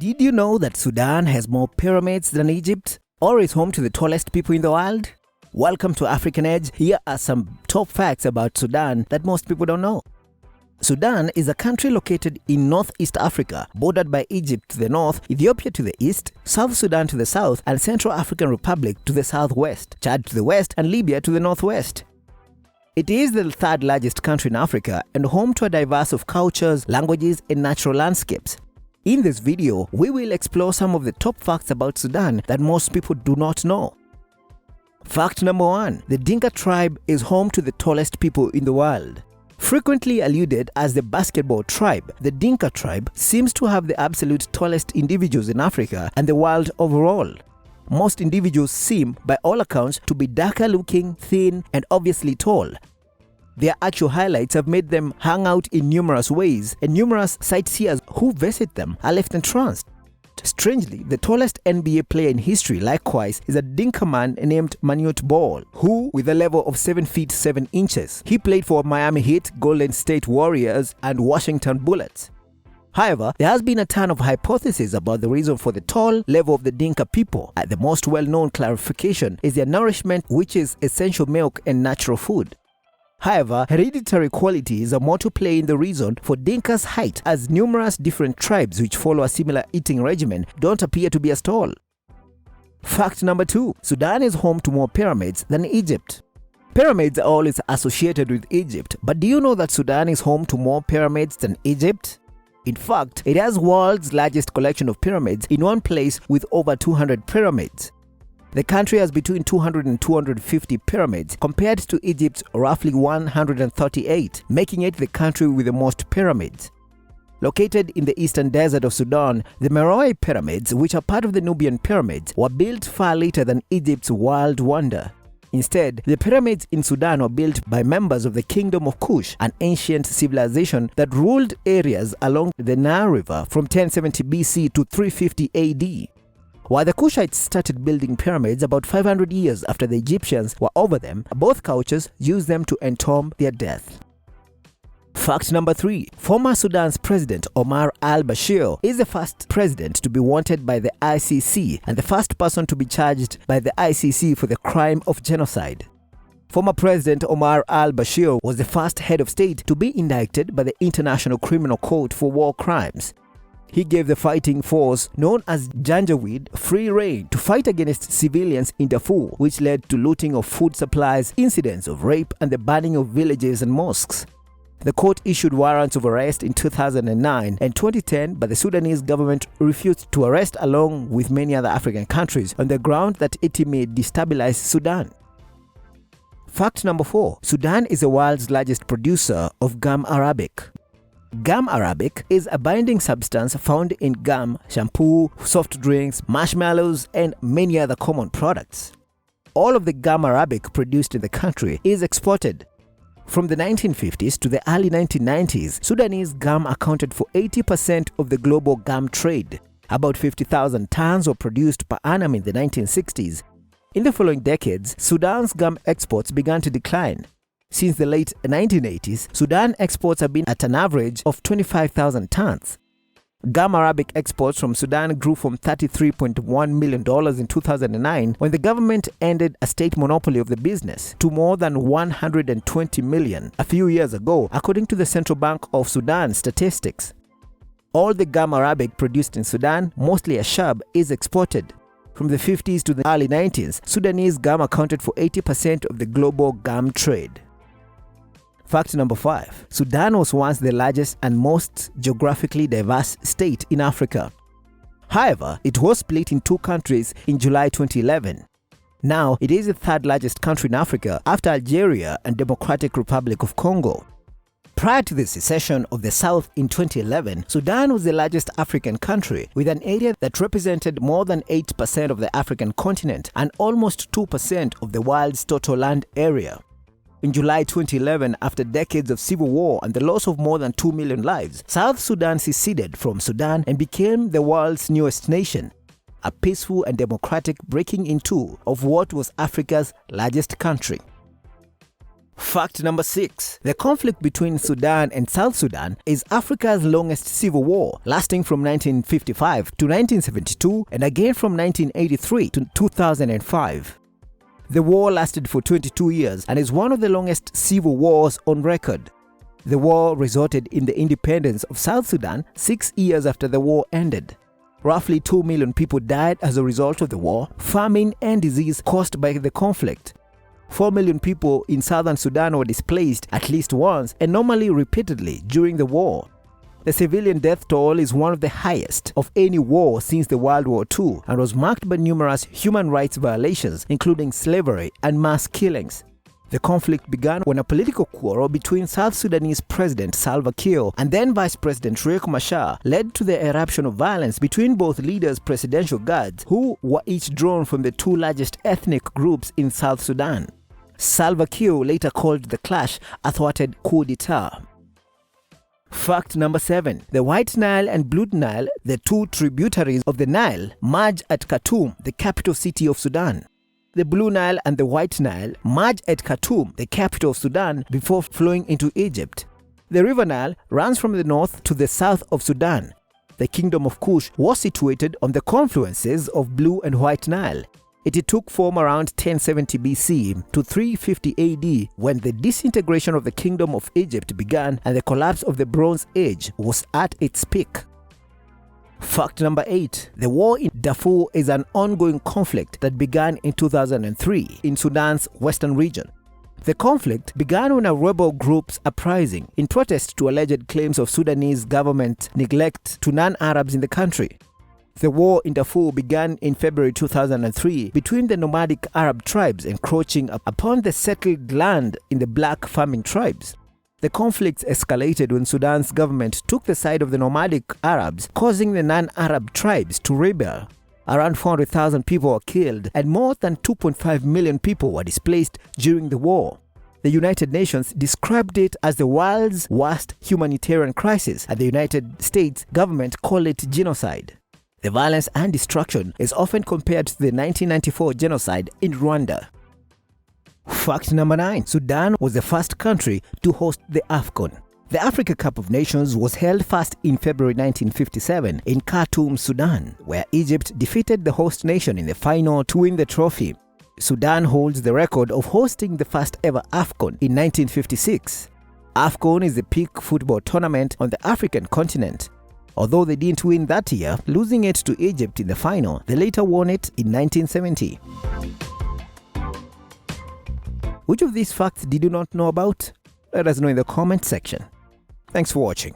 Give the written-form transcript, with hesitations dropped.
Did you know that Sudan has more pyramids than Egypt, or is home to the tallest people in the world? Welcome to African Edge. Here are some top facts about Sudan that most people don't know. Sudan is a country located in Northeast Africa, bordered by Egypt to the north, Ethiopia to the east, South Sudan to the south, and Central African Republic to the southwest, Chad to the west, and Libya to the northwest. It is the third largest country in Africa and home to a diverse of cultures, languages, and natural landscapes. In this video, we will explore some of the top facts about Sudan that most people do not know. Fact number 1. The Dinka tribe is home to the tallest people in the world. Frequently alluded as the basketball tribe, the Dinka tribe seems to have the absolute tallest individuals in Africa and the world overall. Most individuals seem, by all accounts, to be darker looking, thin, and obviously tall. Their actual highlights have made them hang out in numerous ways, and numerous sightseers who visit them are left entranced. Strangely, the tallest NBA player in history, likewise, is a Dinka man named Manute Bol, who, with a level of 7 feet 7 inches, he played for Miami Heat, Golden State Warriors, and Washington Bullets. However, there has been a ton of hypotheses about the reason for the tall level of the Dinka people. The most well-known clarification is their nourishment, which is essential milk and natural food. However, hereditary qualities are more to play in the reason for Dinka's height, as numerous different tribes which follow a similar eating regimen don't appear to be as tall. Fact number 2. Sudan is home to more pyramids than Egypt. Pyramids are always associated with Egypt, but do you know that Sudan is home to more pyramids than Egypt? In fact, it has the world's largest collection of pyramids in one place with over 200 pyramids. The country has between 200 and 250 pyramids compared to Egypt's roughly 138, making it the country with the most pyramids. Located in the eastern desert of Sudan, the Meroe pyramids, which are part of the Nubian pyramids, were built far later than Egypt's world wonder. Instead, the pyramids in Sudan were built by members of the Kingdom of Kush, an ancient civilization that ruled areas along the Nile River from 1070 BC to 350 AD. While the Kushites started building pyramids about 500 years after the Egyptians were over them, both cultures used them to entomb their death. Fact number 3. Former Sudan's President Omar al-Bashir is the first president to be wanted by the ICC and the first person to be charged by the ICC for the crime of genocide. Former President Omar al-Bashir was the first head of state to be indicted by the International Criminal Court for war crimes. He gave the fighting force known as Janjaweed free rein to fight against civilians in Darfur, which led to looting of food supplies, incidents of rape, and the burning of villages and mosques. The court issued warrants of arrest in 2009 and 2010, but the Sudanese government refused to arrest along with many other African countries on the ground that it may destabilize Sudan. Fact number 4. Sudan is the world's largest producer of gum arabic. Gum arabic is a binding substance found in gum, shampoo, soft drinks, marshmallows, and many other common products. All of the gum arabic produced in the country is exported. From the 1950s to the early 1990s, Sudanese gum accounted for 80% of the global gum trade. About 50,000 tons were produced per annum in the 1960s. In the following decades, Sudan's gum exports began to decline. Since the late 1980s, Sudan exports have been at an average of 25,000 tons. Gum arabic exports from Sudan grew from $33.1 million in 2009, when the government ended a state monopoly of the business, to more than $120 million a few years ago, according to the Central Bank of Sudan statistics. All the gum arabic produced in Sudan, mostly ashab, is exported. From the 50s to the early 90s, Sudanese gum accounted for 80% of the global gum trade. Fact number 5. Sudan was once the largest and most geographically diverse state in Africa. However, it was split in two countries in July 2011. Now, it is the third largest country in Africa after Algeria and Democratic Republic of Congo. Prior to the secession of the South in 2011, Sudan was the largest African country with an area that represented more than 8% of the African continent and almost 2% of the world's total land area. In July 2011, after decades of civil war and the loss of more than 2 million lives, South Sudan seceded from Sudan and became the world's newest nation, a peaceful and democratic breaking in two of what was Africa's largest country. Fact number 6. The conflict between Sudan and South Sudan is Africa's longest civil war, lasting from 1955 to 1972 and again from 1983 to 2005. The war lasted for 22 years and is one of the longest civil wars on record. The war resulted in the independence of South Sudan 6 years after the war ended. Roughly 2 million people died as a result of the war, famine and disease caused by the conflict. 4 million people in southern Sudan were displaced at least once and normally repeatedly during the war. The civilian death toll is one of the highest of any war since the World War II and was marked by numerous human rights violations, including slavery and mass killings. The conflict began when a political quarrel between South Sudanese President Salva Kiir and then Vice President Riek Machar led to the eruption of violence between both leaders' presidential guards, who were each drawn from the two largest ethnic groups in South Sudan. Salva Kiir later called the clash a thwarted coup d'etat. Fact number 7. The White Nile and Blue Nile, the two tributaries of the Nile, merge at Khartoum, the capital city of Sudan. The Blue Nile and the White Nile merge at Khartoum, the capital of Sudan, before flowing into Egypt. The River Nile runs from the north to the south of Sudan. The Kingdom of Kush was situated on the confluences of Blue and White Nile. It took form around 1070 BC to 350 AD when the disintegration of the Kingdom of Egypt began and the collapse of the Bronze Age was at its peak. Fact number 8. The war in Darfur is an ongoing conflict that began in 2003 in Sudan's western region. The conflict began when a rebel group's uprising in protest to alleged claims of Sudanese government neglect to non-Arabs in the country. The war in Darfur began in February 2003 between the nomadic Arab tribes encroaching upon the settled land in the black farming tribes. The conflicts escalated when Sudan's government took the side of the nomadic Arabs, causing the non-Arab tribes to rebel. Around 400,000 people were killed and more than 2.5 million people were displaced during the war. The United Nations described it as the world's worst humanitarian crisis, and the United States government called it genocide. The violence and destruction is often compared to the 1994 genocide in Rwanda. Fact number 9. Sudan was the first country to host the AFCON. The Africa Cup of Nations was held first in February 1957 in Khartoum, Sudan, where Egypt defeated the host nation in the final to win the trophy. Sudan holds the record of hosting the first ever AFCON in 1956. AFCON is the peak football tournament on the African continent. Although they didn't win that year, losing it to Egypt in the final, they later won it in 1970. Which of these facts did you not know about? Let us know in the comment section. Thanks for watching.